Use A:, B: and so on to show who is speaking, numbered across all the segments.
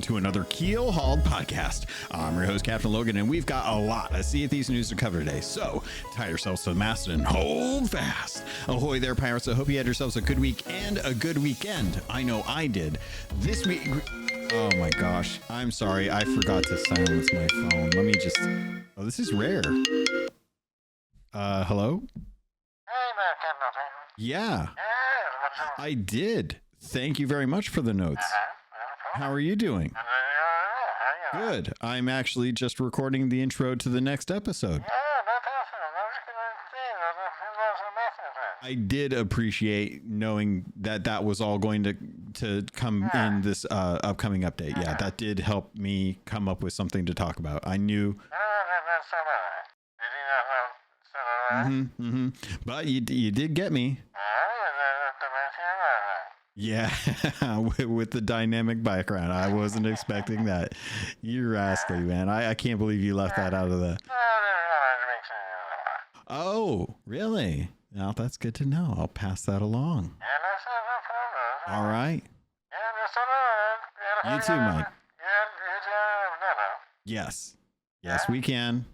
A: to another Keelhauled podcast. I'm your host, Captain Logan, and we've got a lot of Sea of Thieves news to cover today. So tie yourselves to the mast and hold fast. Ahoy there, pirates. I hope you had yourselves a good week and a good weekend. I know I did. This week... Oh my gosh. I'm sorry. I forgot to silence my phone. Let me just... Oh, this is rare. Hello? Yeah. I did. Thank you very much for the notes. How are you doing? Good. I'm actually just recording the intro to the next episode. I did appreciate knowing that that was all going to come in this upcoming update. Yeah, that did help me come up with something to talk about. I knew. But you did get me. Yeah, with the dynamic background. I wasn't expecting that. You're rascally, man. I can't believe you left that out of the... Oh, really? Now that's good to know. I'll pass that along. All right. You too, Mike. Yes. Yes, we can.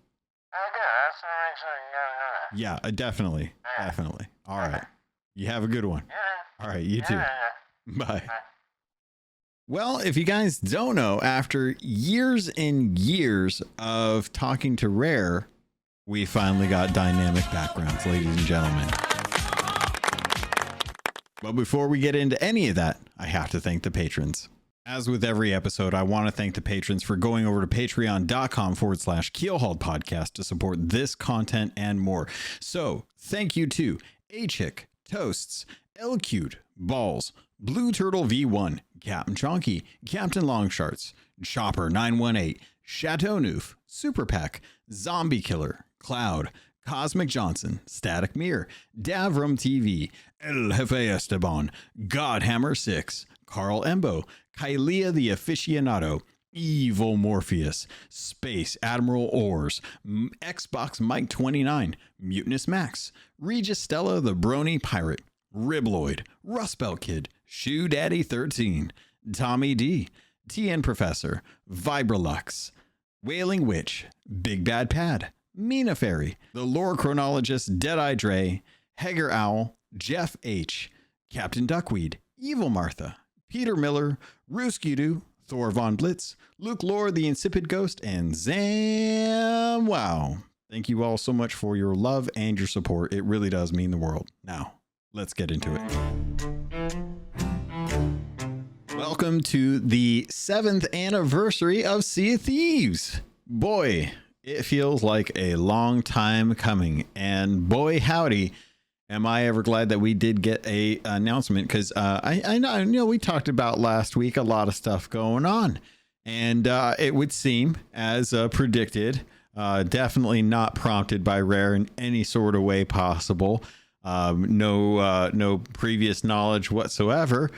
A: Yeah, definitely. Definitely. All right. You have a good one. All right, you too. Bye. Well, if you guys don't know, after years and years of talking to Rare, we finally got dynamic backgrounds, ladies and gentlemen. But before we get into any of that, I have to thank the patrons. As with every episode, I want to thank the patrons for going over to patreon.com/Keelhauled podcast to support this content and more. So thank you to A-Chick, Toasts, L-Cute, Balls, Blue Turtle V1, Captain Chonky, Captain Longsharts, Chopper 918, Chateau Noof, Super Pack, Zombie Killer, Cloud, Cosmic Johnson, Static Mirror, Davram TV, El Jefe Esteban, Godhammer 6, Carl Embo, Kylea the Aficionado, Evil Morpheus, Space Admiral Ors, Xbox Mike 29, Mutinous Max, Regis Stella the Brony Pirate, Ribloid, Rustbelt Kid, Shoe Daddy 13, Tommy D, TN Professor, Vibralux, Wailing Witch, Big Bad Pad, Mina Fairy, The Lore Chronologist, Deadeye Dre, Hager Owl, Jeff H, Captain Duckweed, Evil Martha, Peter Miller, Rooskidoo, Thor Von Blitz, Luke Lore, The Insipid Ghost, and Zam Wow. Thank you all so much for your love and your support. It really does mean the world. Now, let's get into it. Welcome to the 7th anniversary of Sea of Thieves. Boy, it feels like a long time coming, and boy howdy, am I ever glad that we did get a announcement, because I know we talked about last week a lot of stuff going on, and it would seem, as predicted, definitely not prompted by Rare in any sort of way possible. No previous knowledge whatsoever.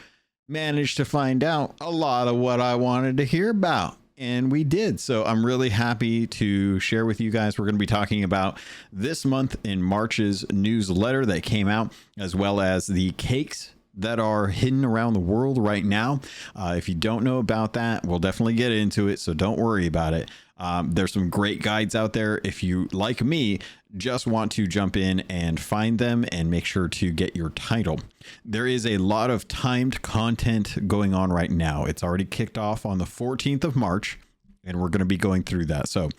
A: Managed to find out a lot of what I wanted to hear about, and we did. So I'm really happy to share with you guys. We're going to be talking about this month in March's newsletter that came out, as well as the cakes that are hidden around the world right now. If you don't know about that, we'll definitely get into it, so don't worry about it. There's some great guides out there. If you, like me, just want to jump in and find them and make sure to get your title. There is a lot of timed content going on right now. It's already kicked off on the 14th of March, and we're going to be going through that. So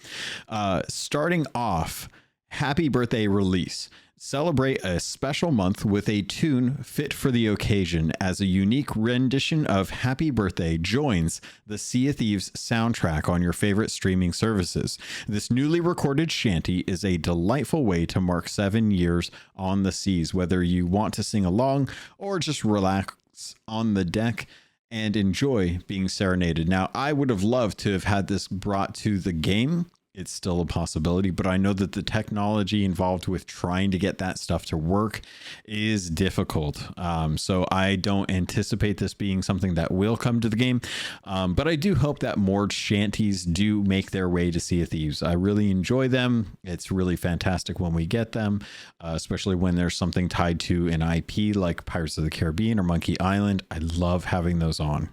A: starting off, happy birthday release. Celebrate a special month with a tune fit for the occasion, as a unique rendition of Happy Birthday joins the Sea of Thieves soundtrack on your favorite streaming services. This newly recorded shanty is a delightful way to mark 7 years on the seas, whether you want to sing along or just relax on the deck and enjoy being serenaded. Now, I would have loved to have had this brought to the game. It's still a possibility, but I know that the technology involved with trying to get that stuff to work is difficult. So I don't anticipate this being something that will come to the game. But I do hope that more shanties do make their way to Sea of Thieves. I really enjoy them. It's really fantastic when we get them, especially when there's something tied to an IP like Pirates of the Caribbean or Monkey Island. I love having those on.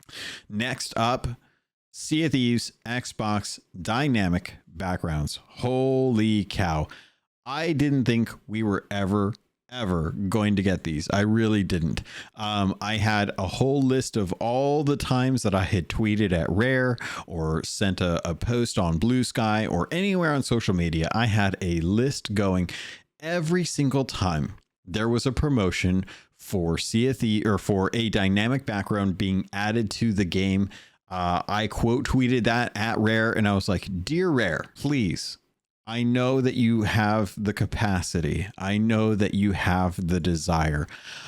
A: Next up, Sea of Thieves Xbox dynamic backgrounds. Holy cow. I didn't think we were ever going to get these. I really didn't. I had a whole list of all the times that I had tweeted at Rare or sent a post on Blue Sky or anywhere on social media. I had a list going every single time there was a promotion for Sea of Thieves or for a dynamic background being added to the game. I quote tweeted that at Rare and I was like, dear Rare, please. I know that you have the capacity. I know that you have the desire.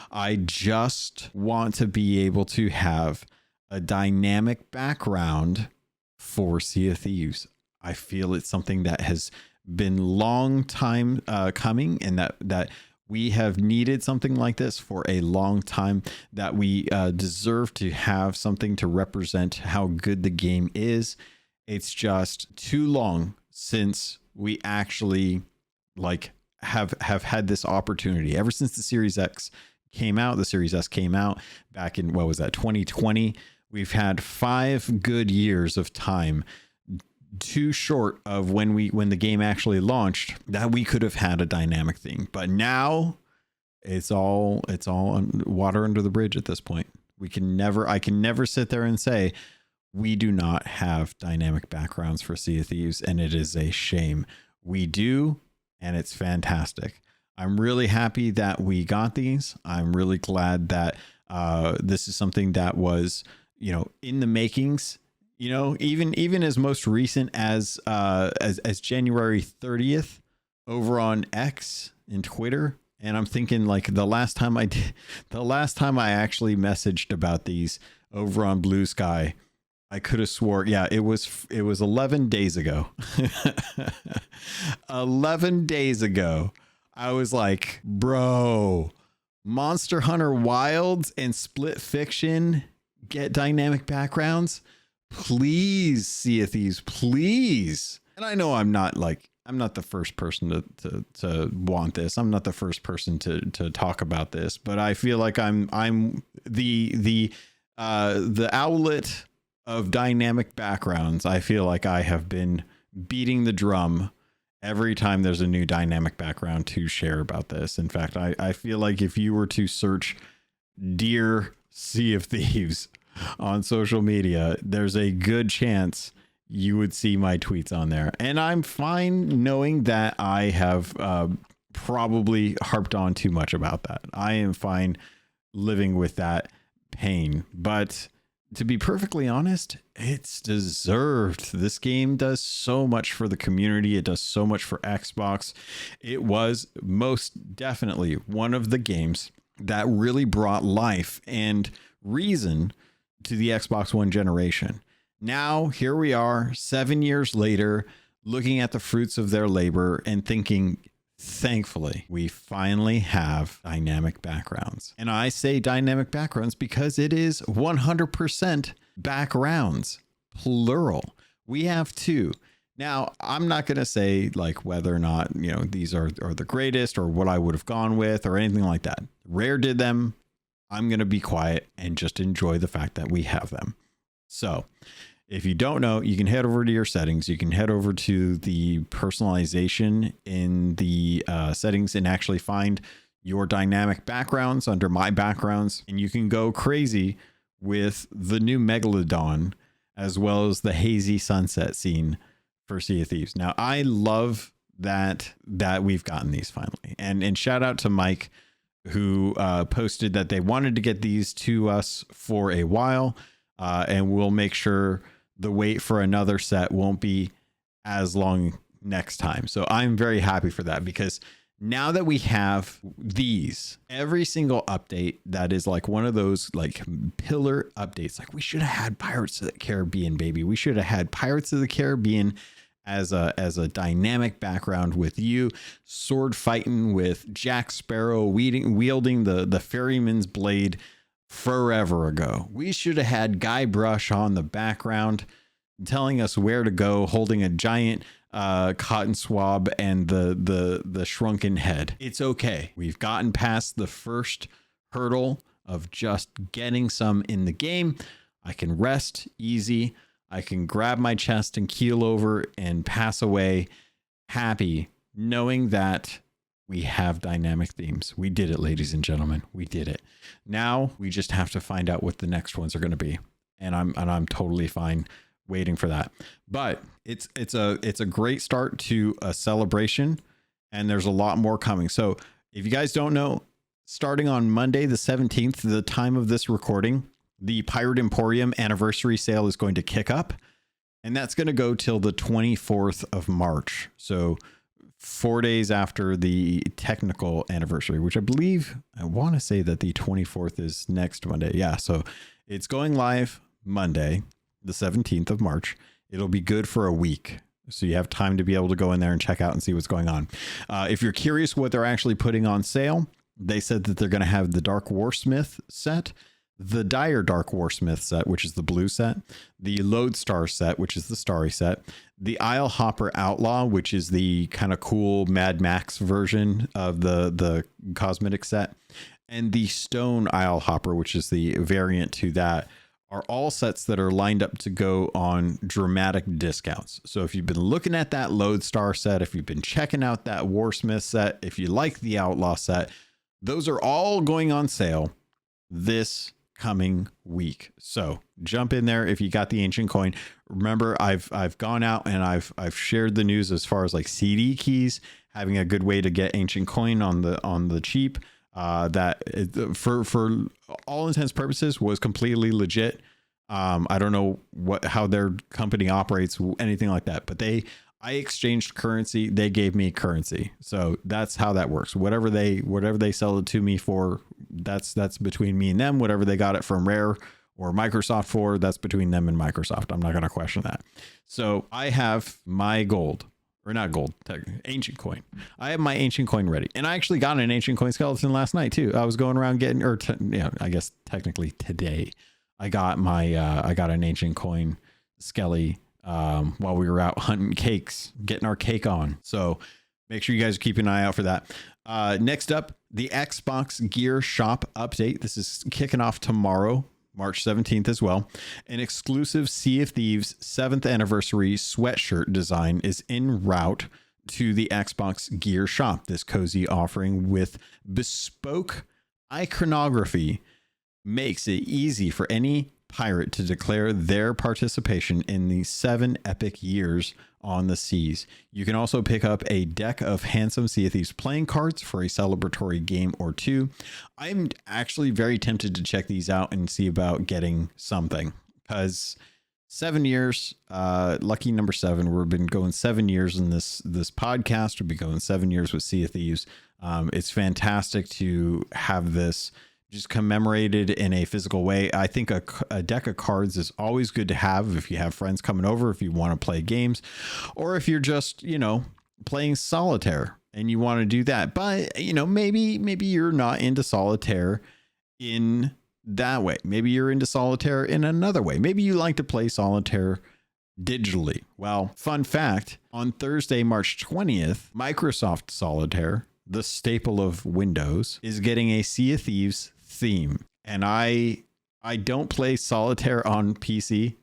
A: I just want to be able to have a dynamic background for Sea of Thieves. I feel it's something that has been long time coming, and that we have needed something like this for a long time, that we deserve to have something to represent how good the game is. It's just too long since we actually have had this opportunity. Ever since the Series X came out, the Series S came out back in, what was that, 2020? We've had 5 good years of time, too short of when the game actually launched, that we could have had a dynamic thing. But now it's all water under the bridge at this point. I can never sit there and say we do not have dynamic backgrounds for Sea of Thieves, and it is a shame. We do, and it's fantastic. I'm really happy that we got these. I'm really glad that this is something that was, in the makings. Even as most recent as January 30th over on X and Twitter. And I'm thinking the last time I actually messaged about these over on Blue Sky, I could have swore, yeah, it was 11 days ago. 11 days ago. I was like, bro, Monster Hunter Wilds and Split Fiction get dynamic backgrounds. Please, Sea of Thieves, please. And I know I'm not the first person to want this. I'm not the first person to talk about this, but I feel like I'm the outlet of dynamic backgrounds. I feel like I have been beating the drum every time there's a new dynamic background to share about this. In fact, I feel like if you were to search Dear Sea of Thieves on social media, there's a good chance you would see my tweets on there. And I'm fine knowing that I have probably harped on too much about that. I am fine living with that pain, but to be perfectly honest, it's deserved. This game does so much for the community. It does so much for Xbox. It was most definitely one of the games that really brought life and reason to the Xbox One generation. Now, here we are 7 years later, looking at the fruits of their labor and thinking, thankfully, we finally have dynamic backgrounds. And I say dynamic backgrounds because it is 100% backgrounds, plural. We have 2. Now, I'm not going to say whether or not, these are the greatest or what I would have gone with or anything like that. Rare did them. I'm going to be quiet and just enjoy the fact that we have them. So if you don't know, you can head over to your settings. You can head over to the personalization in the settings and actually find your dynamic backgrounds under my backgrounds. And you can go crazy with the new Megalodon as well as the hazy sunset scene for Sea of Thieves. Now, I love that we've gotten these finally. And shout out to Mike, who posted that they wanted to get these to us for a while. And we'll make sure the wait for another set won't be as long next time. So I'm very happy for that, because now that we have these, every single update that is one of those pillar updates, we should have had Pirates of the Caribbean, baby. We should have had Pirates of the Caribbean as a dynamic background with you sword fighting with Jack Sparrow wielding the ferryman's blade forever ago. We should have had Guybrush on the background telling us where to go, holding a giant cotton swab and the shrunken head. It's okay. We've gotten past the first hurdle of just getting some in the game. I can rest easy. I can grab my chest and keel over and pass away happy, knowing that we have dynamic themes. We did it, ladies and gentlemen. We did it. Now we just have to find out what the next ones are going to be. And I'm totally fine waiting for that. But it's a great start to a celebration, and there's a lot more coming. So if you guys don't know, starting on Monday the 17th, the time of this recording, the Pirate Emporium anniversary sale is going to kick up, and that's going to go till the 24th of March. So 4 days after the technical anniversary, which I believe, I want to say that the 24th is next Monday. Yeah. So it's going live Monday, the 17th of March. It'll be good for a week. So you have time to be able to go in there and check out and see what's going on. If you're curious what they're actually putting on sale, they said that they're going to have the Dark Warsmith set, the Dire Dark Warsmith set, which is the blue set, the Lodestar set, which is the starry set, the Isle Hopper Outlaw, which is the kind of cool Mad Max version of the cosmetic set, and the Stone Isle Hopper, which is the variant to that, are all sets that are lined up to go on dramatic discounts. So if you've been looking at that Lodestar set, if you've been checking out that Warsmith set, if you like the Outlaw set, those are all going on sale this coming week. So jump in there if you got the ancient coin. Remember, I've gone out and I've shared the news as far as like CD keys having a good way to get ancient coin on the cheap. That for all intents purposes was completely legit. I don't know how their company operates, anything like that, but I exchanged currency. They gave me currency. So that's how that works. Whatever they sell it to me for, that's between me and them. Whatever they got it from Rare or Microsoft for, that's between them and Microsoft. I'm not going to question that. So I have my gold, or not gold, ancient coin. I have my ancient coin ready. And I actually got an ancient coin skeleton last night too. I was going around getting, I guess technically today I got an ancient coin skelly while we were out hunting cakes, getting our cake on. So make sure you guys keep an eye out for that. Next up, the Xbox Gear Shop update. This is kicking off tomorrow, March 17th as well. An exclusive Sea of Thieves 7th anniversary sweatshirt design is en route to the Xbox Gear Shop. This cozy offering with bespoke iconography makes it easy for any pirate to declare their participation in the 7 epic years on the seas. You can also pick up a deck of handsome Sea of Thieves playing cards for a celebratory game or two. I'm actually very tempted to check these out and see about getting something, because 7 years, lucky number 7. We've been going 7 years in this podcast. We've been going 7 years with Sea of Thieves. It's fantastic to have this just commemorated in a physical way. I think a deck of cards is always good to have if you have friends coming over, if you want to play games, or if you're just, playing solitaire and you want to do that. But, maybe you're not into solitaire in that way. Maybe you're into solitaire in another way. Maybe you like to play solitaire digitally. Well, fun fact, on Thursday, March 20th, Microsoft Solitaire, the staple of Windows, is getting a Sea of Thieves theme. And I don't play solitaire on PC.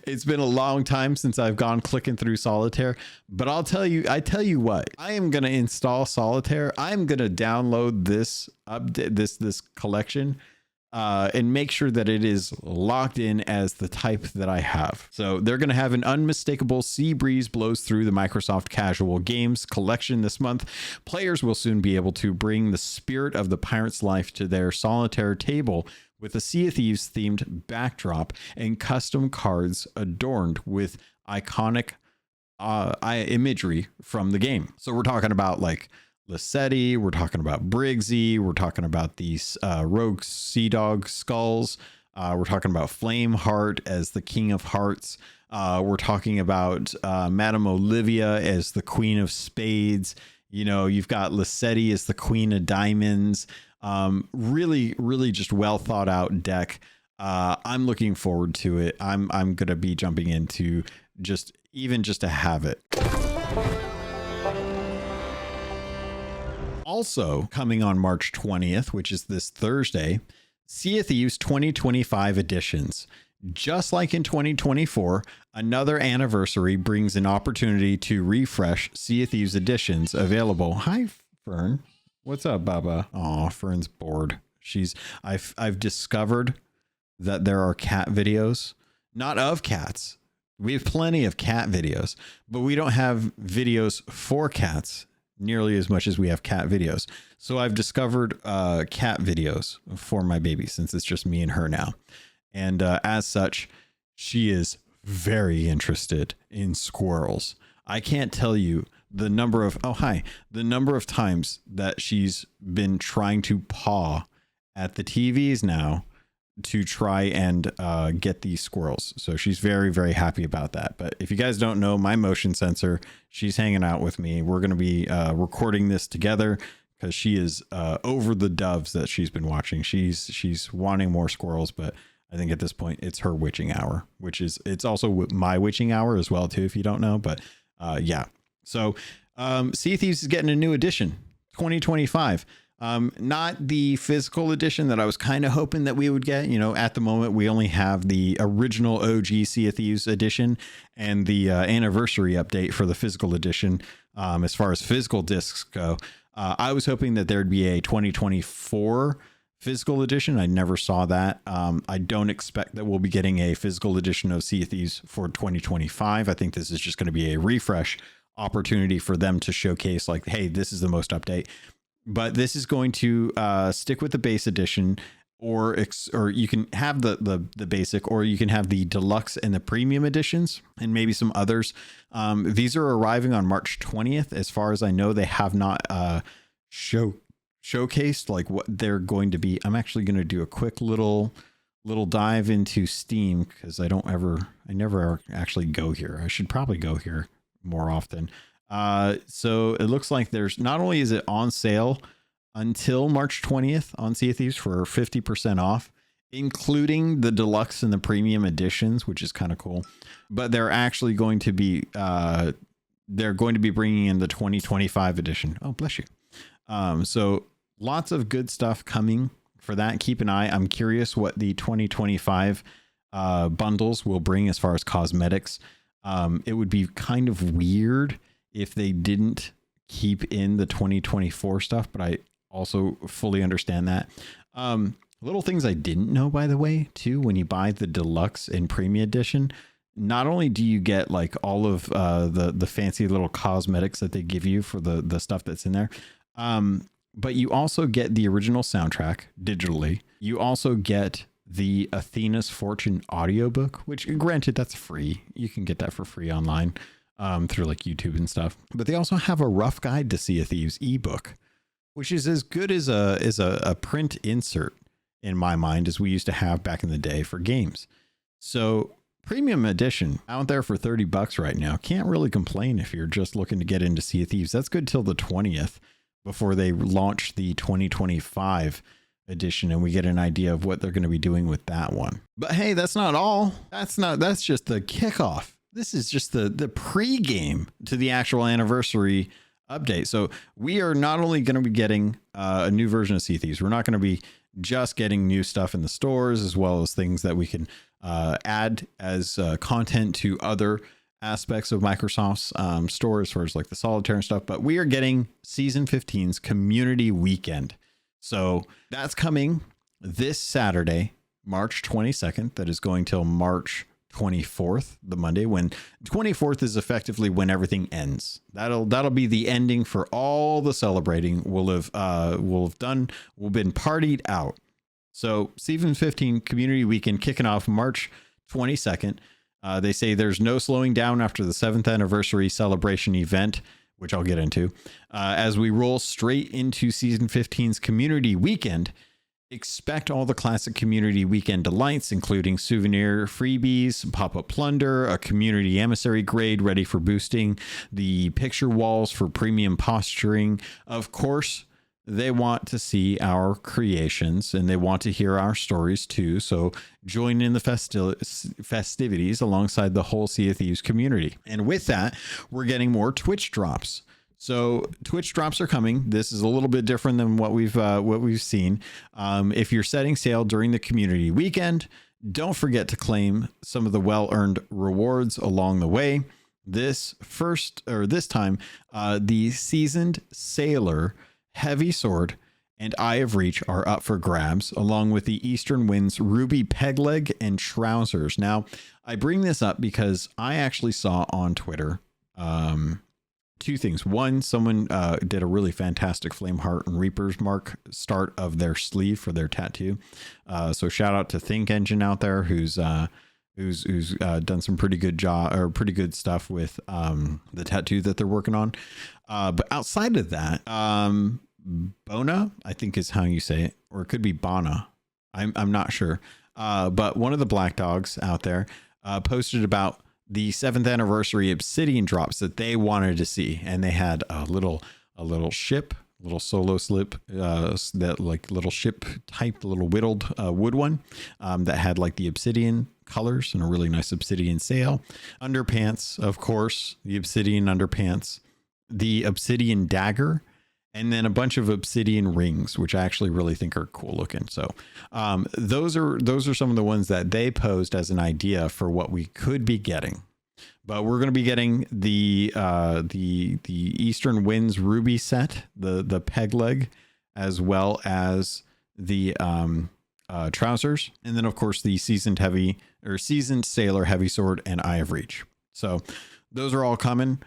A: It's been a long time since I've gone clicking through solitaire, but I tell you what, I am going to install solitaire. I'm going to download this update, this collection, and make sure that it is locked in as the type that I have. So they're going to have an unmistakable sea breeze blows through the Microsoft Casual Games collection this month. Players will soon be able to bring the spirit of the pirate's life to their solitaire table with a Sea of Thieves themed backdrop and custom cards adorned with iconic imagery from the game. So we're talking about like Lissetti, we're talking about Briggsy, we're talking about these rogue sea dog skulls, we're talking about Flameheart as the King of Hearts, we're talking about Madame Olivia as the Queen of Spades. You've got Lissetti as the Queen of Diamonds. Really just well thought out deck. I'm looking forward to it. I'm gonna be jumping into just to have it. Also coming on March 20th, which is this Thursday, Sea of Thieves 2025 editions. just like in 2024, another anniversary brings an opportunity to refresh Sea of Thieves editions available. Hi, Fern. What's up, Baba? Oh, Fern's bored. I've discovered that there are cat videos, not of cats. We have plenty of cat videos, but we don't have videos for cats nearly as much as we have cat videos. So I've discovered cat videos for my baby, since it's just me and her now. And as such, she is very interested in squirrels. I can't tell you the number of, the number of times that she's been trying to paw at the TVs now to try and get these squirrels. So she's very, very happy about that. But if you guys don't know, my motion sensor, she's hanging out with me. We're going to be recording this together because she is over the doves that she's been watching. She's wanting more squirrels, but I think at this point it's her witching hour, it's also my witching hour as well too, if you don't know. But yeah. So Sea of Thieves is getting a new edition, 2025. Not the physical edition that I was kind of hoping that we would get. You know, at the moment we only have the original OG Sea of Thieves edition and the anniversary update for the physical edition. As far as physical discs go, I was hoping that there'd be a 2024 physical edition. I never saw that. I don't expect that we'll be getting a physical edition of Sea of Thieves for 2025. I think this is just going to be a refresh opportunity for them to showcase, like, hey, this is the most update. But this is going to stick with the base edition, or you can have the basic, or you can have the deluxe and the premium editions, and maybe some others. These are arriving on March 20th. As far as I know, they have not showcased like what they're going to be. I'm actually going to do a quick little dive into Steam, because I never actually go here. I should probably go here more often. So it looks like there's, not only is it on sale until March 20th on Sea of Thieves for 50% off, including the deluxe and the premium editions, which is kind of cool, but they're actually going to be, bringing in the 2025 edition. Oh, bless you. So lots of good stuff coming for that. Keep an eye. I'm curious what the 2025 bundles will bring as far as cosmetics. It would be kind of weird if they didn't keep in the 2024 stuff, but I also fully understand that. Little things I didn't know, by the way, too, when you buy the deluxe and premium edition, not only do you get like all of the fancy little cosmetics that they give you for the stuff that's in there, but you also get the original soundtrack digitally. You also get the Athena's Fortune audiobook, which, granted, that's free. You can get that for free online through like YouTube and stuff. But they also have a rough guide to Sea of Thieves ebook, which is as good as a print insert in my mind as we used to have back in the day for games. So premium edition out there for $30 right now. Can't really complain if you're just looking to get into Sea of Thieves. That's good till the 20th before they launch the 2025 edition, and we get an idea of what they're going to be doing with that one. But hey, that's not all. That's just the kickoff. This is just the pre-game to the actual anniversary update. So we are not only going to be getting a new version of Sea of Thieves, we're not going to be just getting new stuff in the stores, as well as things that we can add as content to other aspects of Microsoft's store, as far as like the solitaire and stuff. But we are getting Season 15's Community Weekend. So that's coming this Saturday, March 22nd. That is going till March 24th, the Monday, when 24th is effectively when everything ends. That'll be the ending for all the celebrating. We'll been partied out. So Season 15 Community Weekend kicking off March 22nd. They say there's no slowing down after the 7th anniversary celebration event, which I'll get into. As we roll straight into Season 15's Community Weekend, expect all the classic Community Weekend delights, including souvenir freebies, pop-up plunder, a community emissary grade ready for boosting, the picture walls for premium posturing. Of course, they want to see our creations and they want to hear our stories too. So join in the festivities alongside the whole Sea of Thieves community. And with that, we're getting more Twitch drops. So Twitch drops are coming. This is a little bit different than what we've seen. If you're setting sail during the community weekend, don't forget to claim some of the well-earned rewards along the way. This time, the Seasoned Sailor, Heavy Sword, and Eye of Reach are up for grabs, along with the Eastern Wind's Ruby Pegleg and Trousers. Now, I bring this up because I actually saw on Twitter two things. One, someone did a really fantastic Flameheart and Reaper's Mark start of their sleeve for their tattoo. So shout out to Think Engine out there who's done some pretty good stuff with the tattoo that they're working on. But outside of that, Bona, I think is how you say it, or it could be Bana. I'm not sure. But one of the Black Dogs out there posted about the 7th anniversary Obsidian drops that they wanted to see, and they had a little ship, little solo slip, that like little ship type, little whittled wood one that had like the Obsidian colors and a really nice Obsidian sail, underpants, of course, the Obsidian underpants, the Obsidian dagger, and then a bunch of Obsidian rings, which I actually really think are cool looking. So those are some of the ones that they posed as an idea for what we could be getting. But we're going to be getting the Eastern Winds Ruby set, the peg leg, as well as the trousers, and then of course the Seasoned Sailor Heavy Sword and Eye of Reach. So those are all coming.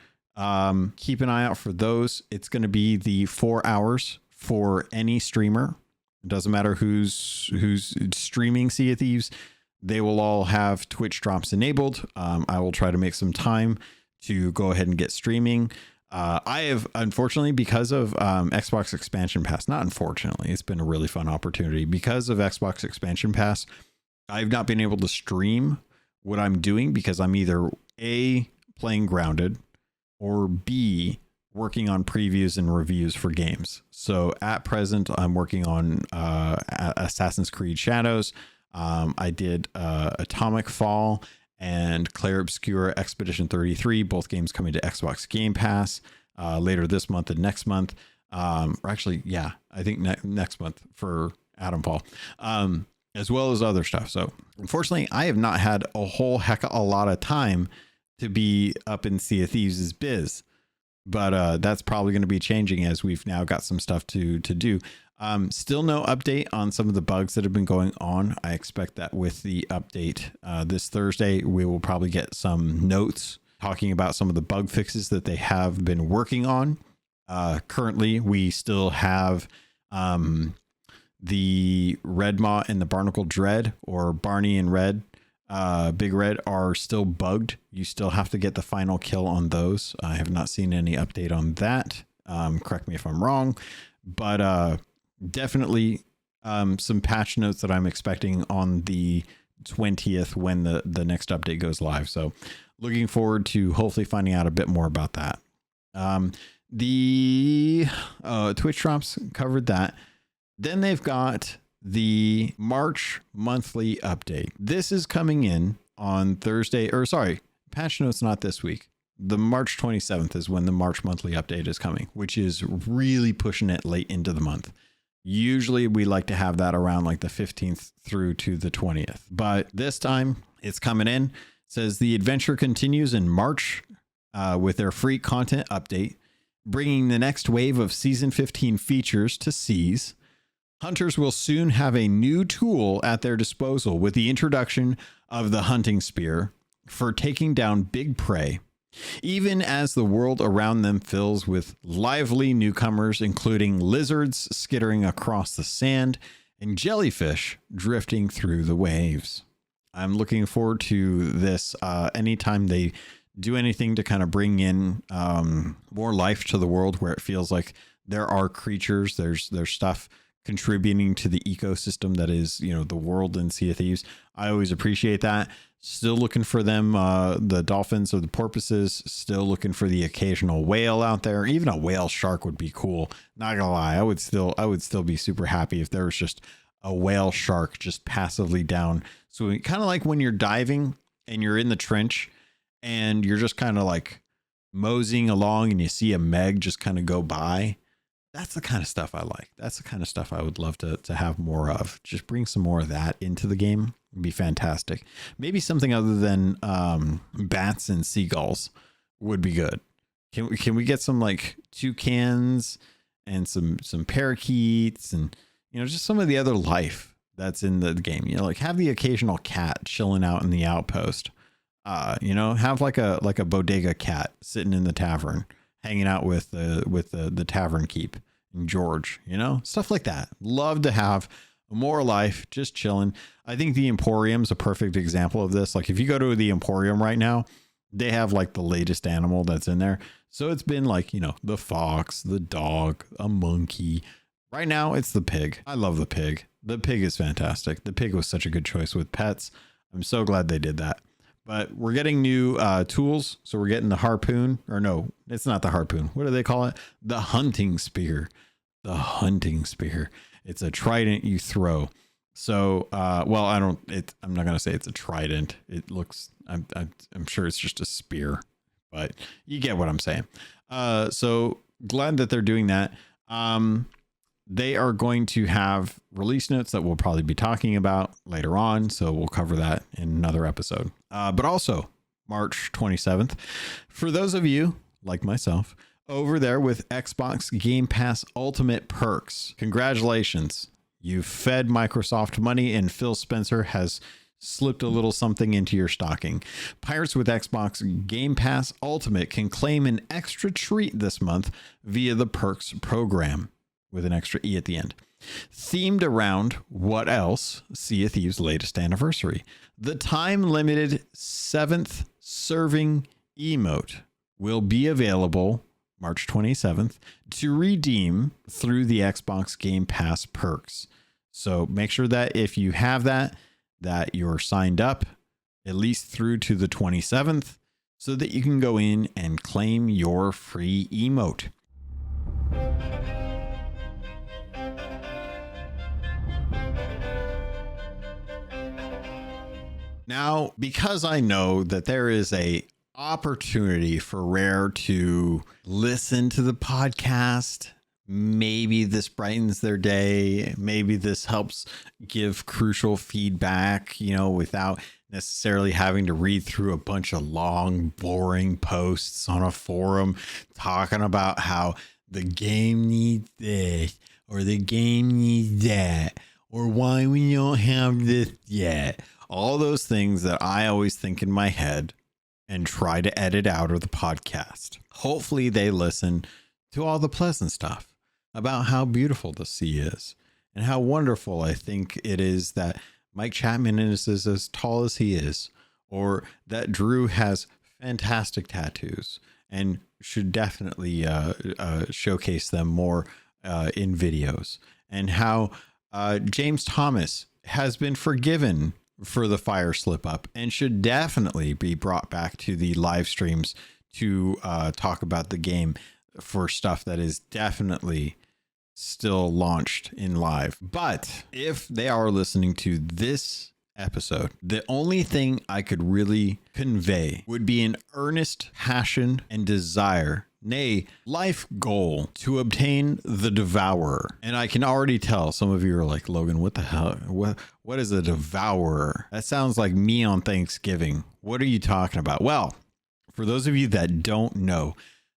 A: Keep an eye out for those. It's going to be the 4 hours for any streamer. It doesn't matter who's streaming Sea of Thieves. They will all have Twitch drops enabled. I will try to make some time to go ahead and get streaming. I have, unfortunately, because of Xbox Expansion Pass, not unfortunately, it's been a really fun opportunity. Because of Xbox Expansion Pass, I've not been able to stream what I'm doing because I'm either A, playing Grounded, or B, working on previews and reviews for games. So at present, I'm working on Assassin's Creed Shadows. I did Atomic Fall and Clair Obscura Expedition 33, both games coming to Xbox Game Pass later this month and next month. Or actually, yeah, I think next month for Adam Fall, as well as other stuff. So unfortunately, I have not had a whole heck of a lot of time to be up in Sea of Thieves' biz, but that's probably going to be changing as we've now got some stuff to do. Still no update on some of the bugs that have been going on. I expect that with the update this Thursday, we will probably get some notes talking about some of the bug fixes that they have been working on. Currently, we still have the Red Maw and the Barnacle Dread, or Barney and Red. Big Red are still bugged. You still have to get the final kill on those. I have not seen any update on that. Correct me if I'm wrong, but definitely some patch notes that I'm expecting on the 20th when the next update goes live. So looking forward to hopefully finding out a bit more about that. The Twitch drops covered that. Then they've got the March monthly update. This is coming in on Thursday, or sorry, patch notes not this week. The March 27th is when the March monthly update is coming, which is really pushing it late into the month. Usually we like to have that around like the 15th through to the 20th, but this time it's coming in. It says the adventure continues in March with their free content update, bringing the next wave of season 15 features to Seas. Hunters will soon have a new tool at their disposal with the introduction of the hunting spear for taking down big prey, even as the world around them fills with lively newcomers, including lizards skittering across the sand and jellyfish drifting through the waves. I'm looking forward to this anytime they do anything to kind of bring in more life to the world, where it feels like there are creatures, there's stuff contributing to the ecosystem that is, you know, the world in Sea of Thieves. I always appreciate that. Still looking for them, the dolphins or the porpoises, still looking for the occasional whale out there. Even a whale shark would be cool. Not gonna lie, I would still be super happy if there was just a whale shark just passively down. So kind of like when you're diving and you're in the trench and you're just kind of like moseying along and you see a Meg just kind of go by. That's the kind of stuff I like. That's the kind of stuff I would love to have more of. Just bring some more of that into the game. It'd be fantastic. Maybe something other than bats and seagulls would be good. Can we get some like toucans and some parakeets and, you know, just some of the other life that's in the game? You know, like have the occasional cat chilling out in the outpost. You know, have like a bodega cat sitting in the tavern, hanging out with the tavern keep and George, you know, stuff like that. Love to have more life, just chilling. I think the Emporium's a perfect example of this. Like if you go to the Emporium right now, they have like the latest animal that's in there. So it's been like, you know, the fox, the dog, a monkey. Right now it's the pig. I love the pig. The pig is fantastic. The pig was such a good choice with pets. I'm so glad they did that. But we're getting new tools. So we're getting the harpoon, or no, it's not the harpoon. What do they call it? The hunting spear. The hunting spear. It's a trident you throw. So, well, I'm not going to say it's a trident. It looks, I'm sure it's just a spear, but you get what I'm saying. So glad that they're doing that. They are going to have release notes that we'll probably be talking about later on. So we'll cover that in another episode. But also March 27th, for those of you like myself over there with Xbox Game Pass Ultimate perks, congratulations. You've fed Microsoft money and Phil Spencer has slipped a little something into your stocking. Pirates with Xbox Game Pass Ultimate can claim an extra treat this month via the perks program, with an extra E at the end. Themed around what else? Sea of Thieves' latest anniversary. The time-limited 7th serving emote will be available March 27th to redeem through the Xbox Game Pass perks. So make sure that if you have that you're signed up at least through to the 27th so that you can go in and claim your free emote. Now, because I know that there is a opportunity for Rare to listen to the podcast, maybe this brightens their day. Maybe this helps give crucial feedback, you know, without necessarily having to read through a bunch of long, boring posts on a forum talking about how the game needs this or the game needs that or why we don't have this yet. All those things that I always think in my head and try to edit out of the podcast. Hopefully they listen to all the pleasant stuff about how beautiful the sea is and how wonderful I think it is that Mike Chapman is as tall as he is, or that Drew has fantastic tattoos and should definitely showcase them more in videos, and how James Thomas has been forgiven for the fire slip up and should definitely be brought back to the live streams to talk about the game for stuff that is definitely still launched in live. But if they are listening to this episode, the only thing I could really convey would be an earnest passion and desire, nay, life goal, to obtain the Devourer. And I can already tell some of you are like, Logan, what the hell? What is a Devourer? That sounds like me on Thanksgiving. What are you talking about? Well, for those of you that don't know,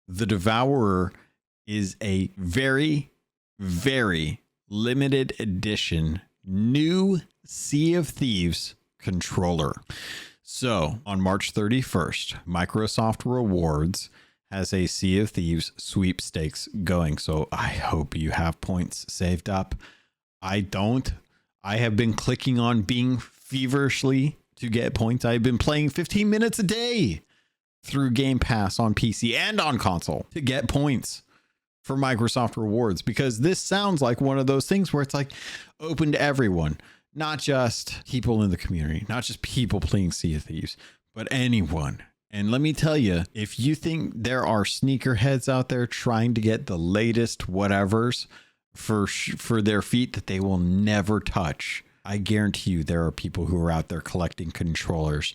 A: the Devourer is a very, very limited edition new Sea of Thieves controller. So on March 31st, Microsoft Rewards has a Sea of Thieves sweepstakes going. So I hope you have points saved up. I don't. I have been clicking on Bing feverishly to get points. I've been playing 15 minutes a day through Game Pass on PC and on console to get points for Microsoft Rewards, because this sounds like one of those things where it's like open to everyone, not just people in the community, not just people playing Sea of Thieves, but anyone. And let me tell you, if you think there are sneakerheads out there trying to get the latest whatevers for their feet that they will never touch, I guarantee you there are people who are out there collecting controllers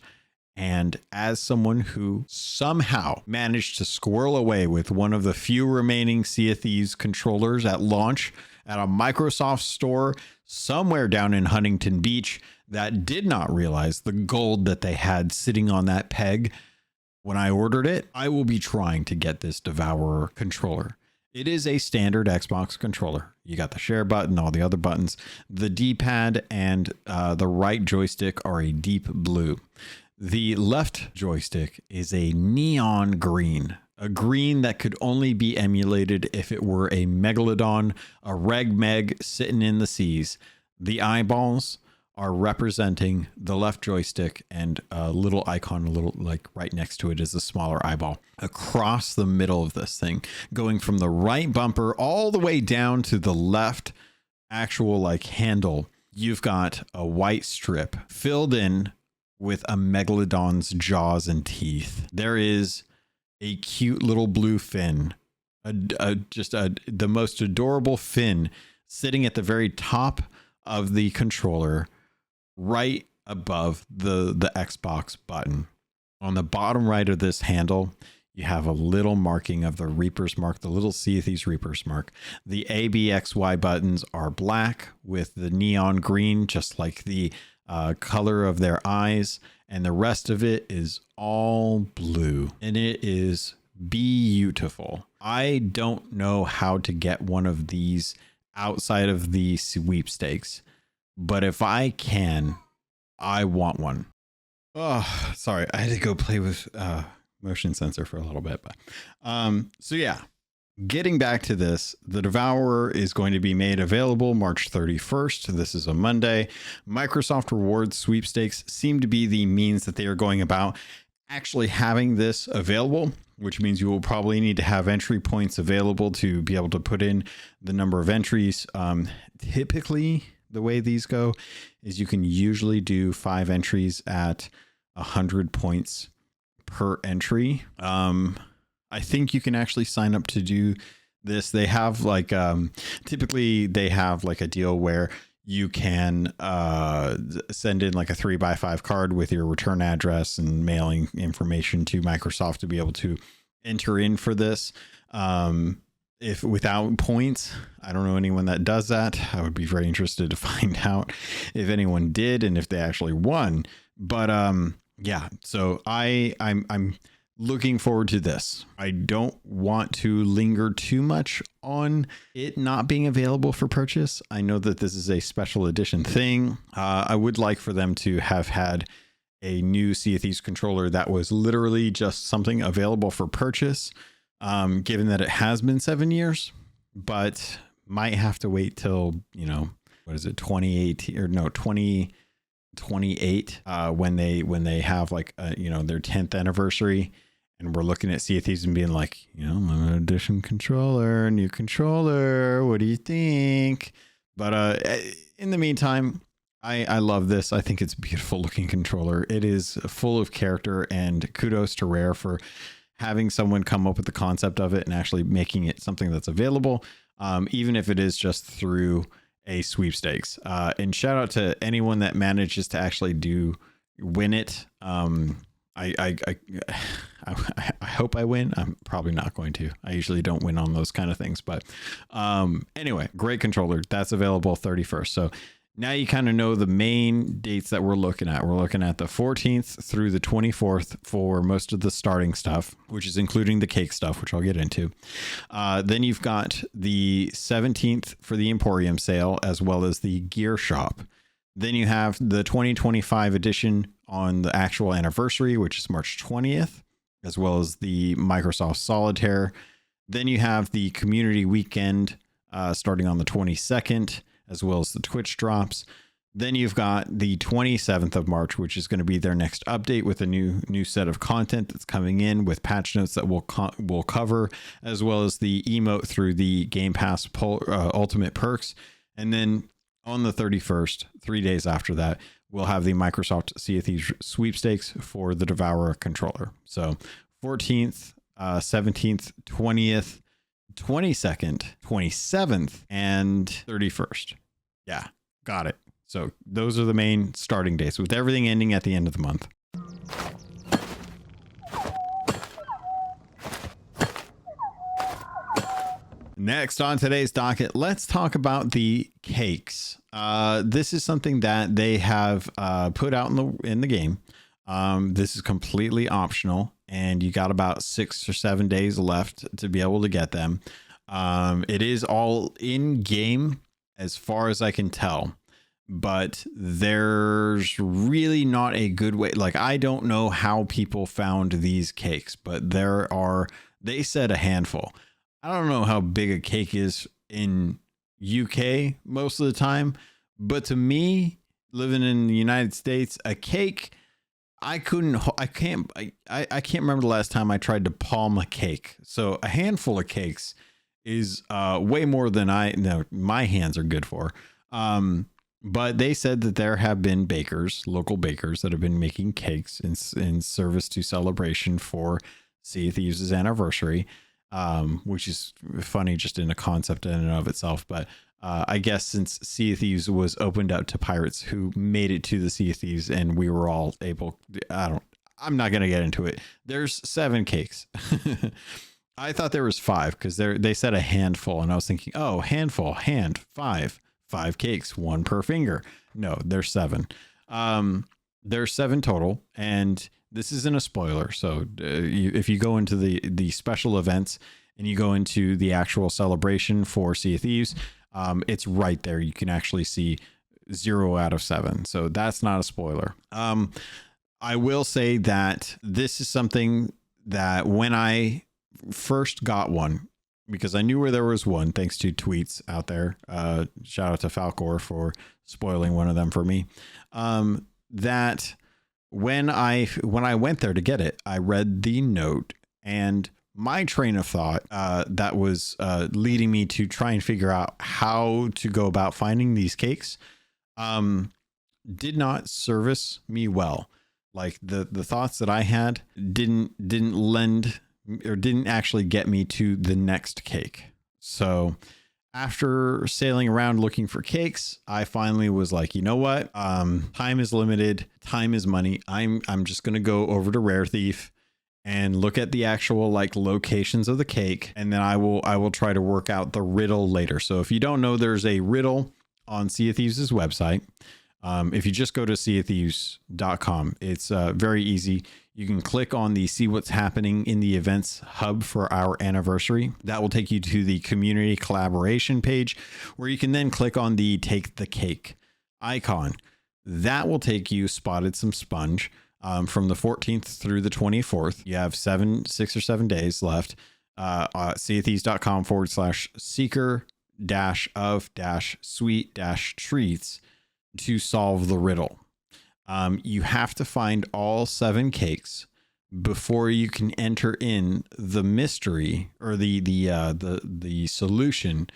A: And as someone who somehow managed to squirrel away with one of the few remaining Sea of Thieves controllers at launch at a Microsoft store somewhere down in Huntington Beach that did not realize the gold that they had sitting on that peg when I ordered it, I will be trying to get this Devourer controller. It is a standard Xbox controller. You got the share button, all the other buttons. The D-pad and the right joystick are a deep blue. The left joystick is a neon green, a green that could only be emulated if it were a megalodon, a reg meg sitting in the seas. The eyeballs are representing the left joystick, and a little icon, a little like right next to it is a smaller eyeball across the middle of this thing, going from the right bumper all the way down to the left actual like handle. You've got a white strip filled in with a megalodon's jaws and teeth. There is a cute little blue fin, the most adorable fin sitting at the very top of the controller, right above the Xbox button. On the bottom right of this handle, you have a little marking of the Reaper's mark, the little Sea of Thieves Reaper's mark. The A, B, X, Y buttons are black with the neon green, just like the color of their eyes, and the rest of it is all blue, and it is beautiful. I don't know how to get one of these outside of the sweepstakes, but if I can, I want one. Oh, sorry, I had to go play with motion sensor for a little bit, but so yeah, getting back to this, the Devourer is going to be made available March 31st. This is a Monday. Microsoft Rewards sweepstakes seem to be the means that they are going about actually having this available, which means you will probably need to have entry points available to be able to put in the number of entries. Typically, the way these go is you can usually do 5 entries at 100 points per entry. I think you can actually sign up to do this. They have like, typically they have like a deal where you can send in like a 3x5 card with your return address and mailing information to Microsoft to be able to enter in for this. If without points, I don't know anyone that does that. I would be very interested to find out if anyone did and if they actually won. But yeah, so I'm looking forward to this. I don't want to linger too much on it not being available for purchase. I know that this is a special edition thing. I would like for them to have had a new Sea of Thieves controller that was literally just something available for purchase. Given that it has been 7 years, but might have to wait till, you know, what is it, 2018 or no, 2028, when they have like, you know, their 10th anniversary, and we're looking at Sea of Thieves and being like, you know, limited edition controller, new controller. What do you think? But, in the meantime, I love this. I think it's a beautiful looking controller. It is full of character, and kudos to Rare for having someone come up with the concept of it and actually making it something that's available, even if it is just through a sweepstakes. And shout out to anyone that manages to actually win it. I hope I win. I'm probably not going to. I usually don't win on those kind of things, but anyway, great controller. That's available 31st. So now you kind of know the main dates that we're looking at. We're looking at the 14th through the 24th for most of the starting stuff, which is including the cake stuff, which I'll get into. Then you've got the 17th for the Emporium sale, as well as the gear shop. Then you have the 2025 edition on the actual anniversary, which is March 20th, as well as the Microsoft Solitaire. Then you have the community weekend starting on the 22nd, as well as the Twitch drops. Then you've got the 27th of March, which is going to be their next update with a new set of content that's coming in with patch notes that we'll cover, as well as the emote through the Game Pass Ultimate perks. And then on the 31st, 3 days after that, we'll have the Microsoft Sea of Thieves sweepstakes for the Devourer controller. So 14th, 17th, 20th, 22nd, 27th, and 31st. Yeah, got it. So those are the main starting dates, with everything ending at the end of the month. Next on today's docket, let's talk about the cakes. This is something that they have put out in the game. This is completely optional, and you got about 6 or 7 days left to be able to get them. It is all in game as far as I can tell, but there's really not a good way. Like, I don't know how people found these cakes, but they said a handful. I don't know how big a cake is in UK most of the time, but to me, living in the United States, a cake, I can't remember the last time I tried to palm a cake. So a handful of cakes is way more than my hands are good for. But they said that there have been local bakers that have been making cakes in service to celebration for Sea of Thieves' anniversary. Which is funny just in a concept in and of itself. But I guess since Sea of Thieves was opened up to pirates who made it to the Sea of Thieves, and we were all able, I'm not going to get into it. There's 7 cakes. I thought there was 5 because they said a handful, and I was thinking, oh, handful, 5 cakes, 1 per finger. No, there's 7. There's 7 total, and this isn't a spoiler. So if you go into the special events and you go into the actual celebration for Sea of Thieves, it's right there. You can actually see 0 out of 7. So that's not a spoiler. I will say that this is something that when I first got one, because I knew where there was one, thanks to tweets out there. Shout out to Falcor for spoiling one of them for me. That when I went there to get it, I read the note, and my train of thought that was leading me to try and figure out how to go about finding these cakes did not service me well. Like the thoughts that I had didn't lend or didn't actually get me to the next cake. So after sailing around looking for cakes, I finally was like, you know what? Time is limited. Time is money. I'm just going to go over to Rare Thief and look at the actual like locations of the cake. And then I will try to work out the riddle later. So if you don't know, there's a riddle on Sea of Thieves' website. If you just go to seaofthieves.com, it's very easy. You can click on the see what's happening in the events hub for our anniversary. That will take you to the community collaboration page, where you can then click on the take the cake icon. That will take you Spotted Some Sponge from the 14th through the 24th. You have 6 or 7 days left. seaofthieves.com/seeker-of-sweet-treats to solve the riddle. You have to find all 7 cakes before you can enter in the mystery or the solution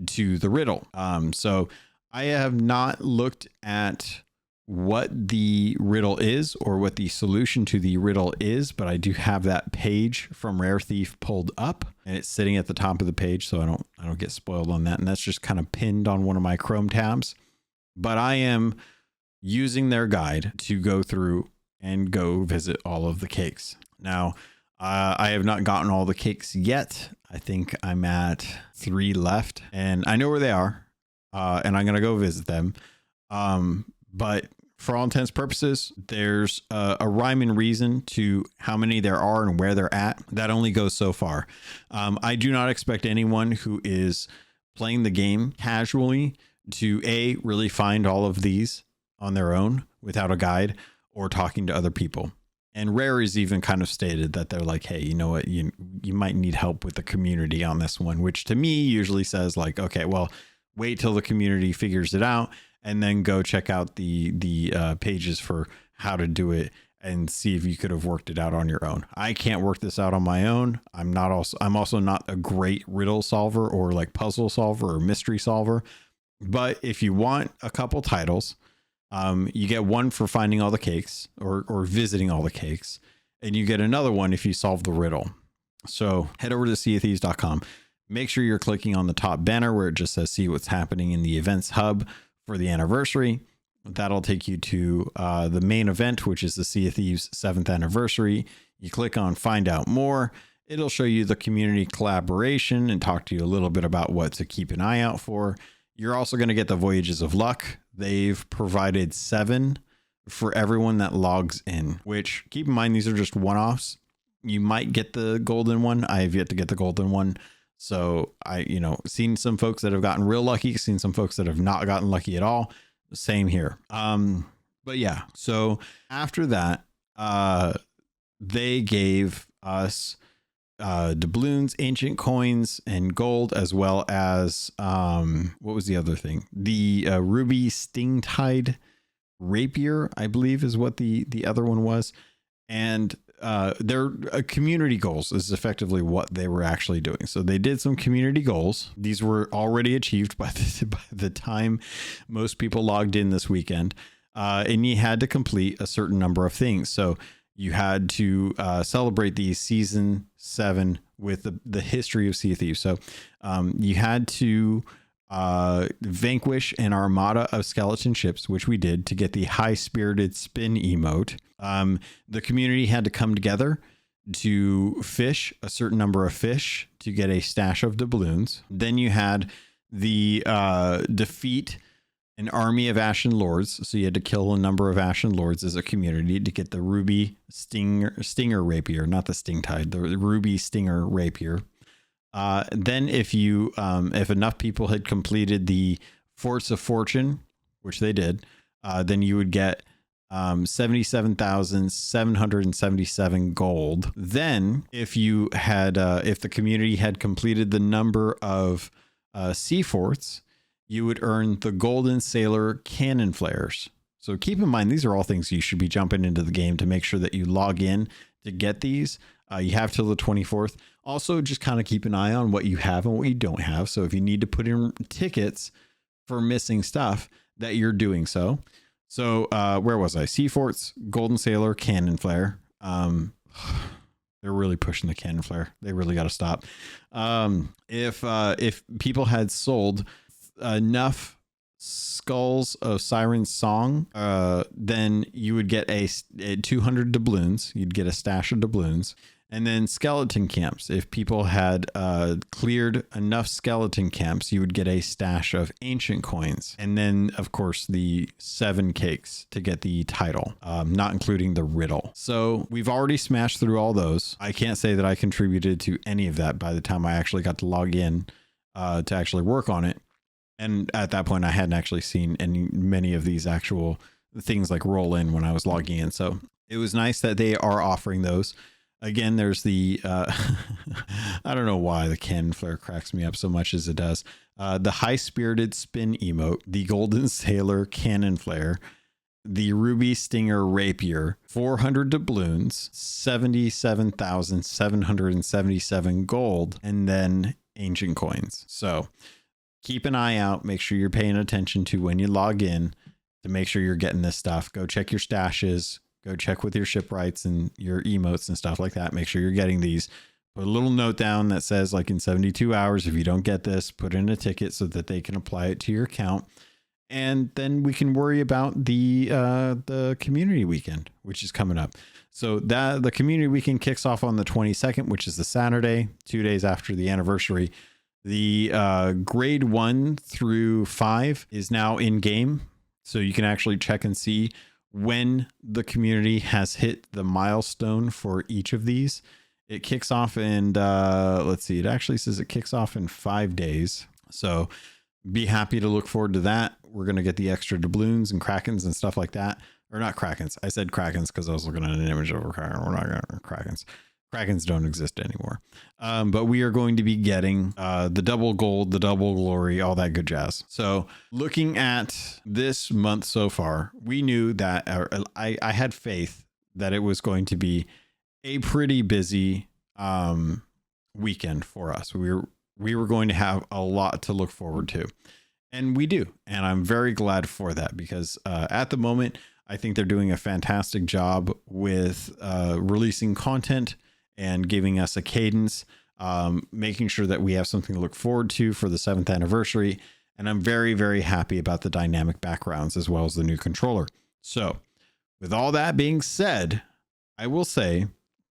A: to the riddle. So I have not looked at what the riddle is or what the solution to the riddle is, but I do have that page from Rare Thief pulled up, and it's sitting at the top of the page, so I don't get spoiled on that. And that's just kind of pinned on one of my Chrome tabs. But I am using their guide to go through and go visit all of the cakes. Now, I have not gotten all the cakes yet. I think I'm at 3 left, and I know where they are, and I'm going to go visit them. But for all intents and purposes, there's a rhyme and reason to how many there are and where they're at. That only goes so far. I do not expect anyone who is playing the game casually to really find all of these on their own without a guide or talking to other people. And Rare is even kind of stated that they're like, hey, you know what, you might need help with the community on this one, which to me usually says like, okay, well, wait till the community figures it out and then go check out the pages for how to do it and see if you could have worked it out on your own. I can't work this out on my own. I'm also not a great riddle solver or like puzzle solver or mystery solver. But if you want a couple titles, you get one for finding all the cakes or visiting all the cakes, and you get another one if you solve the riddle. So head over to seaofthieves.com. Make sure you're clicking on the top banner where it just says see what's happening in the events hub for the anniversary. That'll take you to the main event, which is the Sea of Thieves 7th anniversary. You click on find out more, It'll show you the community collaboration and talk to you a little bit about what to keep an eye out for. You're also going to get the Voyages of Luck. They've provided 7 for everyone that logs in, which keep in mind, these are just one-offs. You might get the golden one. I have yet to get the golden one. So I, seen some folks that have gotten real lucky, seen some folks that have not gotten lucky at all. Same here. But yeah, so after that, they gave us doubloons, ancient coins, and gold, as well as what was the other thing? The ruby sting-tied rapier, I believe, is what the other one was. And their community goals is effectively what they were actually doing. So they did some community goals. These were already achieved by the time most people logged in this weekend. And you had to complete a certain number of things. So you had to celebrate the season 7 with the history of Sea of Thieves. So you had to vanquish an armada of skeleton ships, which we did, to get the high-spirited spin emote. The community had to come together to fish a certain number of fish to get a stash of doubloons. Then you had the defeat an army of Ashen Lords. So you had to kill a number of Ashen Lords as a community to get the ruby stinger rapier, not the sting tide, the ruby stinger rapier. Then if enough people had completed the Forts of Fortune, which they did, then you would get 77,777 gold. Then if the community had completed the number of sea forts, you would earn the Golden Sailor cannon flares. So keep in mind, these are all things you should be jumping into the game to make sure that you log in to get these. You have till the 24th. Also, just kind of keep an eye on what you have and what you don't have. So if you need to put in tickets for missing stuff, that you're doing so. So where was I? Sea Forts, Golden Sailor, Cannon Flare. They're really pushing the Cannon Flare. They really got to stop. If people had sold enough Skulls of Siren's Song, then you would get a 200 doubloons. You'd get a stash of doubloons. And then skeleton camps. If people had cleared enough skeleton camps, you would get a stash of ancient coins. And then, of course, the 7 cakes to get the title, not including the riddle. So we've already smashed through all those. I can't say that I contributed to any of that by the time I actually got to log in to actually work on it. And at that point, I hadn't actually seen many of these actual things like roll in when I was logging in. So it was nice that they are offering those. Again, there's the, I don't know why the cannon flare cracks me up so much as it does. The high-spirited spin emote, the Golden Sailor cannon flare, the Ruby Stinger rapier, 400 doubloons, 77,777 gold, and then ancient coins. So keep an eye out. Make sure you're paying attention to when you log in to make sure you're getting this stuff. Go check your stashes. Go check with your shipwrights and your emotes and stuff like that. Make sure you're getting these. Put a little note down that says, like, in 72 hours, if you don't get this, put in a ticket so that they can apply it to your account. And then we can worry about the community weekend, which is coming up. So that the community weekend kicks off on the 22nd, which is the Saturday, 2 days after the anniversary. The grade 1 through 5 is now in game. So you can actually check and see when the community has hit the milestone for each of these. It kicks off and let's see, it actually says it kicks off in 5 days. So be happy to look forward to that. We're going to get the extra doubloons and krakens and stuff like that. Or not krakens. I said krakens because I was looking at an image of a kraken. We're not going to krakens. Krakens don't exist anymore. But we are going to be getting the double gold, the double glory, all that good jazz. So looking at this month so far, we knew that I had faith that it was going to be a pretty busy weekend for us. We were going to have a lot to look forward to. And we do. And I'm very glad for that because at the moment, I think they're doing a fantastic job with releasing content and giving us a cadence, making sure that we have something to look forward to for the 7th anniversary. And I'm very, very happy about the dynamic backgrounds as well as the new controller. So with all that being said, I will say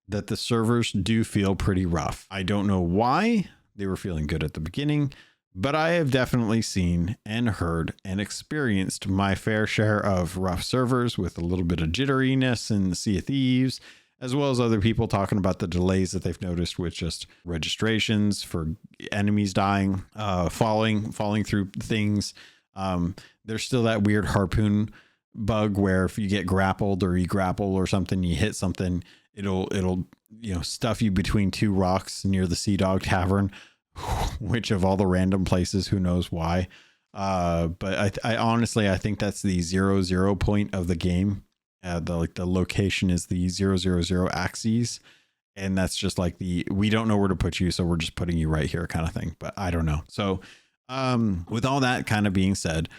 A: that the servers do feel pretty rough. I don't know why. They were feeling good at the beginning, but I have definitely seen and heard and experienced my fair share of rough servers with a little bit of jitteriness in the Sea of Thieves, as well as other people talking about the delays that they've noticed with just registrations for enemies dying, falling through things. There's still that weird harpoon bug where if you get grappled or you grapple or something, you hit something, it'll stuff you between two rocks near the Sea Dog Tavern, which of all the random places, who knows why. But I honestly, I think that's the 0 point of the game. The location is the 0 axes. And that's just like we don't know where to put you, so we're just putting you right here kind of thing. But I don't know. So with all that kind of being said,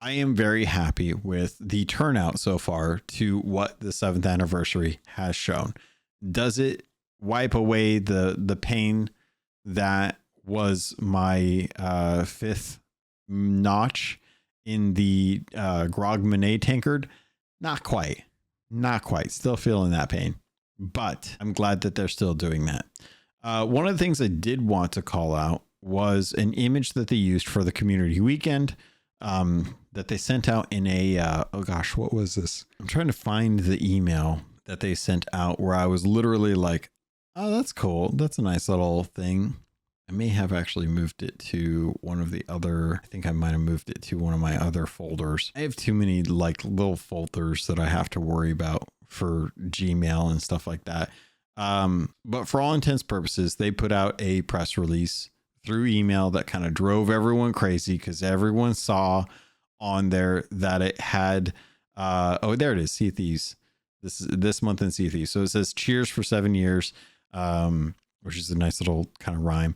A: I am very happy with the turnout so far to what the 7th anniversary has shown. Does it wipe away the pain that was my 5th notch in the Grogmanay tankard? Not quite. Still feeling that pain, but I'm glad that they're still doing that. One of the things I did want to call out was an image that they used for the community weekend that they sent out in a, oh gosh, what was this? I'm trying to find the email that they sent out where I was literally like, oh, that's cool. That's a nice little thing. I may have actually moved it to one of the other, I think I might have moved it to one of my other folders. I have too many like little folders that I have to worry about for Gmail and stuff like that. But for all intents and purposes, they put out a press release through email that kind of drove everyone crazy because everyone saw on there that it had, oh, there it is, Sea of Thieves. This month in Sea of Thieves. So it says cheers for 7 years, which is a nice little kind of rhyme,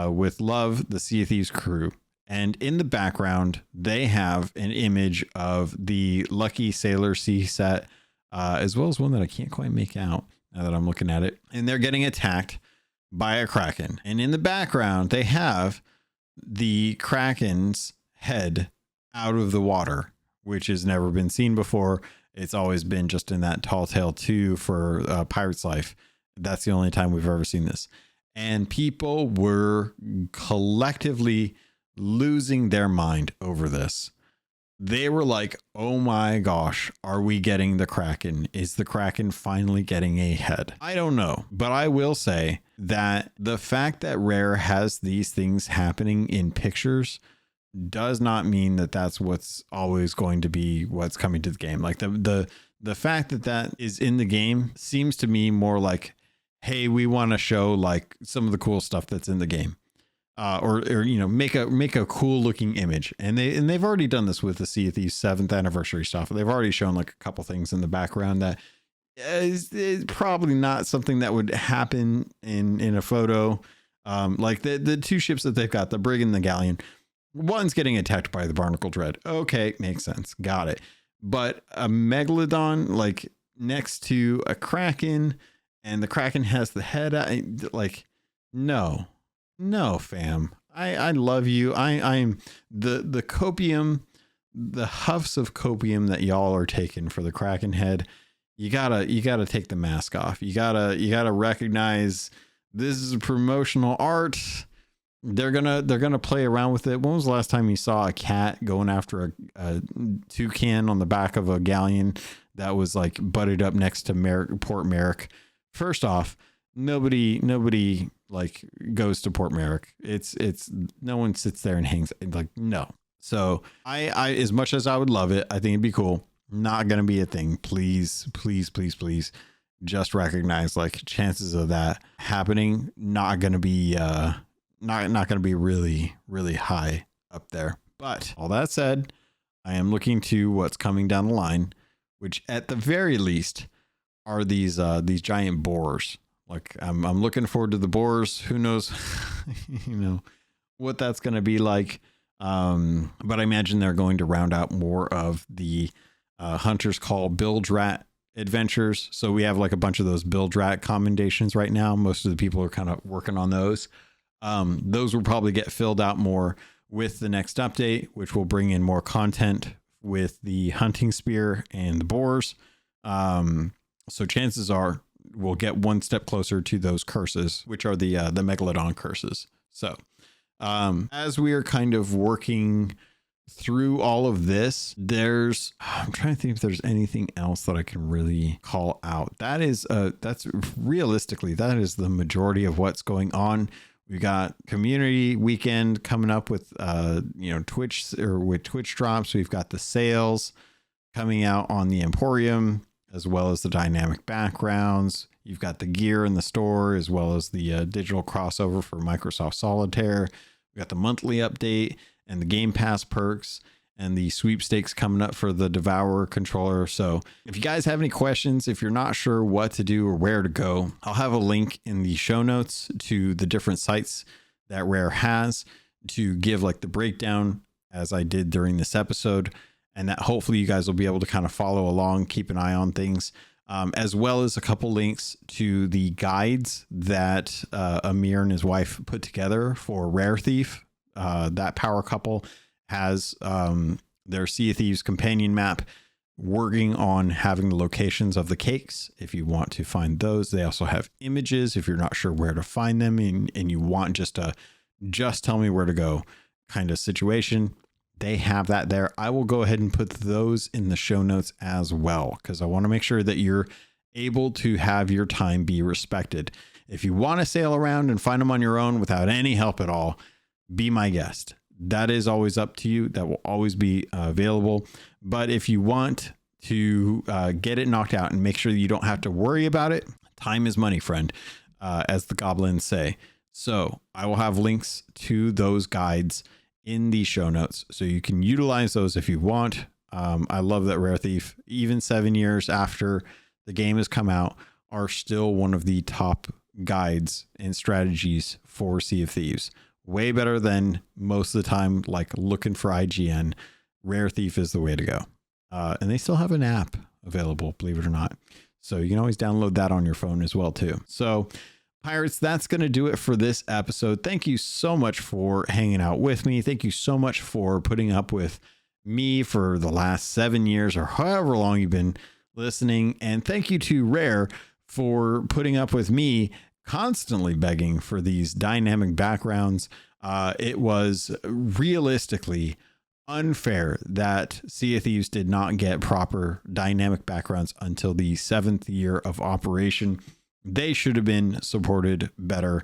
A: with love, the Sea of Thieves crew. And in the background, they have an image of the Lucky Sailor Sea set, as well as one that I can't quite make out now that I'm looking at it. And they're getting attacked by a Kraken. And in the background, they have the Kraken's head out of the water, which has never been seen before. It's always been just in that Tall Tale 2 for Pirate's Life. That's the only time we've ever seen this. And people were collectively losing their mind over this. They were like, oh my gosh, are we getting the Kraken? Is the Kraken finally getting a head? I don't know, but I will say that the fact that Rare has these things happening in pictures does not mean that that's what's always going to be what's coming to the game. Like the fact that that is in the game seems to me more like, hey, we want to show like some of the cool stuff that's in the game. Or make a cool looking image, and they've already done this with the Sea of Thieves 7th anniversary stuff. They've already shown like a couple things in the background that is probably not something that would happen in a photo. Like the two ships that they've got, the Brig and the Galleon, one's getting attacked by the Barnacle Dread. Okay, makes sense, got it. But a Megalodon like next to a Kraken, and the Kraken has the head. No, fam. I love you. I'm the copium, the huffs of copium that y'all are taking for the Kraken head. You gotta take the mask off. You gotta recognize this is a promotional art. They're gonna play around with it. When was the last time you saw a cat going after a toucan on the back of a galleon that was like butted up next to Port Merrick? First off, nobody like goes to Port Merrick. It's no one sits there and hangs like, no. So I as much as I would love it, I think it'd be cool. Not gonna be a thing. Please just recognize like chances of that happening not gonna be not gonna be really high up there. But all that said, I am looking to what's coming down the line, which at the very least are these giant boars. Like I'm looking forward to the boars. Who knows, what that's going to be like. But I imagine they're going to round out more of the Hunter's Call Bilge Rat adventures. So we have like a bunch of those Bilge Rat commendations right now. Most of the people are kind of working on those. Those will probably get filled out more with the next update, which will bring in more content with the hunting spear and the boars. So chances are we'll get one step closer to those curses, which are the Megalodon curses. So as we are kind of working through all of this, I'm trying to think if there's anything else that I can really call out. That's realistically, that is the majority of what's going on. We got community weekend coming up with, Twitch drops. We've got the sales coming out on the Emporium, as well as the dynamic backgrounds. You've got the gear in the store, as well as the digital crossover for Microsoft Solitaire. We got the monthly update and the Game Pass perks and the sweepstakes coming up for the Devourer controller. So if you guys have any questions, if you're not sure what to do or where to go, I'll have a link in the show notes to the different sites that Rare has to give like the breakdown, as I did during this episode. And that hopefully you guys will be able to kind of follow along, keep an eye on things, as well as a couple links to the guides that Amir and his wife put together for Rare Thief. That power couple has their Sea of Thieves companion map, working on having the locations of the cakes if you want to find those. They also have images if you're not sure where to find them and you want just tell me where to go kind of situation. They have that there. I will go ahead and put those in the show notes as well, because I want to make sure that you're able to have your time be respected. If you want to sail around and find them on your own without any help at all, be my guest. That is always up to you. That will always be available. But if you want to get it knocked out and make sure that you don't have to worry about it, time is money, friend, as the goblins say. So I will have links to those guides in the show notes, so you can utilize those if you want. I love that Rare Thief, even 7 years after the game has come out, are still one of the top guides and strategies for Sea of Thieves. Way better than most of the time, like looking for IGN. Rare Thief is the way to go. And they still have an app available, believe it or not. So you can always download that on your phone as well too. So Pirates, that's going to do it for this episode. Thank you so much for hanging out with me. Thank you so much for putting up with me for the last 7 years or however long you've been listening. And thank you to Rare for putting up with me constantly begging for these dynamic backgrounds. It was realistically unfair that Sea of Thieves did not get proper dynamic backgrounds until the 7th year of operation. They should have been supported better,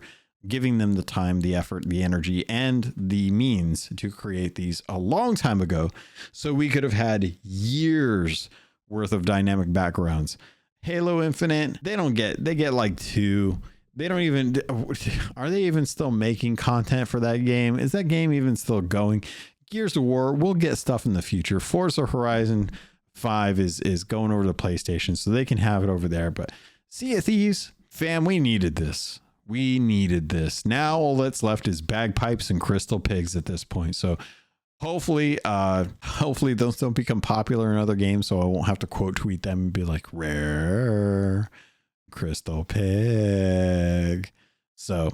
A: giving them the time, the effort, the energy, and the means to create these a long time ago, so we could have had years worth of dynamic backgrounds. Halo Infinite, they get like 2. They don't even, are they even still making content for that game? Is that game even still going? Gears of War, we'll get stuff in the future. Forza Horizon 5 is going over to PlayStation, so they can have it over there. But Sea of Thieves, fam, we needed this. We needed this. Now all that's left is bagpipes and crystal pigs at this point. So hopefully those don't become popular in other games, so I won't have to quote tweet them and be like, Rare crystal pig. So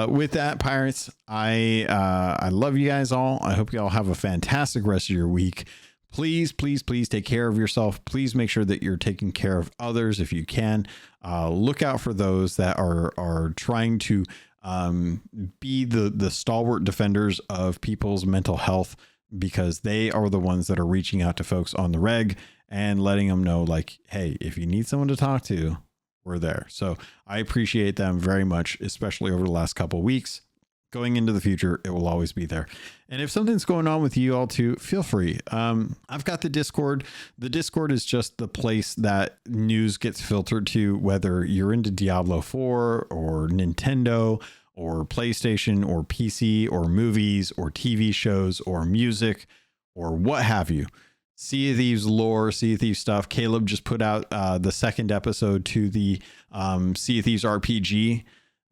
A: with that, Pirates, I love you guys all. I hope you all have a fantastic rest of your week. Please take care of yourself. Please make sure that you're taking care of others if you can. Look out for those that are trying to be the stalwart defenders of people's mental health, because they are the ones that are reaching out to folks on the reg and letting them know, like, hey, if you need someone to talk to, we're there. So I appreciate them very much, especially over the last couple of weeks. Going into the future, it will always be there. And if something's going on with you all too, feel free. I've got the Discord. The Discord is just the place that news gets filtered to, whether you're into Diablo 4 or Nintendo or PlayStation or PC or movies or TV shows or music or what have you. Sea of Thieves lore, Sea of Thieves stuff. Caleb just put out the second episode to the Sea of Thieves RPG.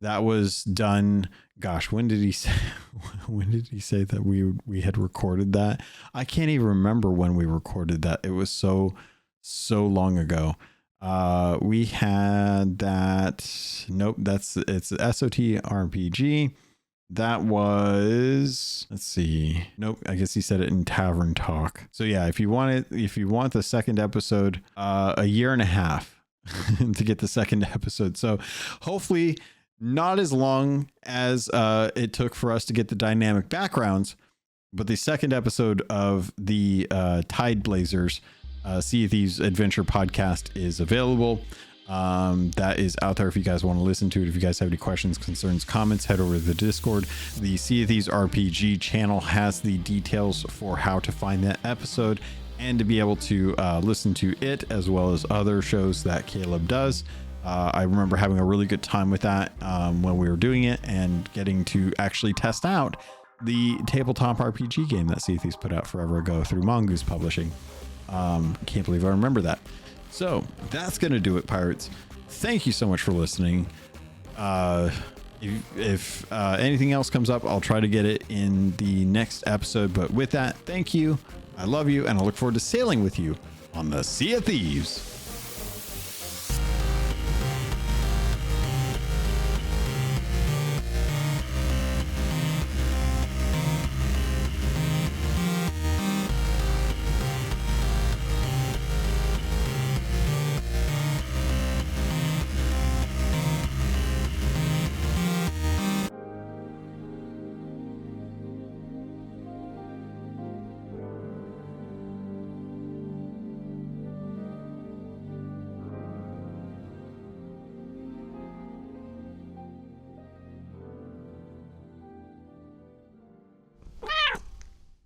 A: That was done. Gosh, when did he say that we had recorded that? I can't even remember when we recorded that. It was so long ago. We had that. Nope, it's SOT RPG. That was, let's see. Nope, I guess he said it in Tavern Talk. So yeah, if you want the second episode, a year and a half to get the second episode. So hopefully not as long as it took for us to get the dynamic backgrounds, but the second episode of the Tide Blazers Sea of Thieves Adventure podcast is available. That is out there if you guys want to listen to it. If you guys have any questions, concerns, comments, head over to the Discord. The Sea of Thieves RPG channel has the details for how to find that episode and to be able to listen to it as well as other shows that Caleb does. I remember having a really good time with that when we were doing it and getting to actually test out the tabletop RPG game that Sea of Thieves put out forever ago through Mongoose Publishing. Can't believe I remember that. So that's going to do it, pirates. Thank you so much for listening. If anything else comes up, I'll try to get it in the next episode. But with that, thank you. I love you, and I look forward to sailing with you on the Sea of Thieves.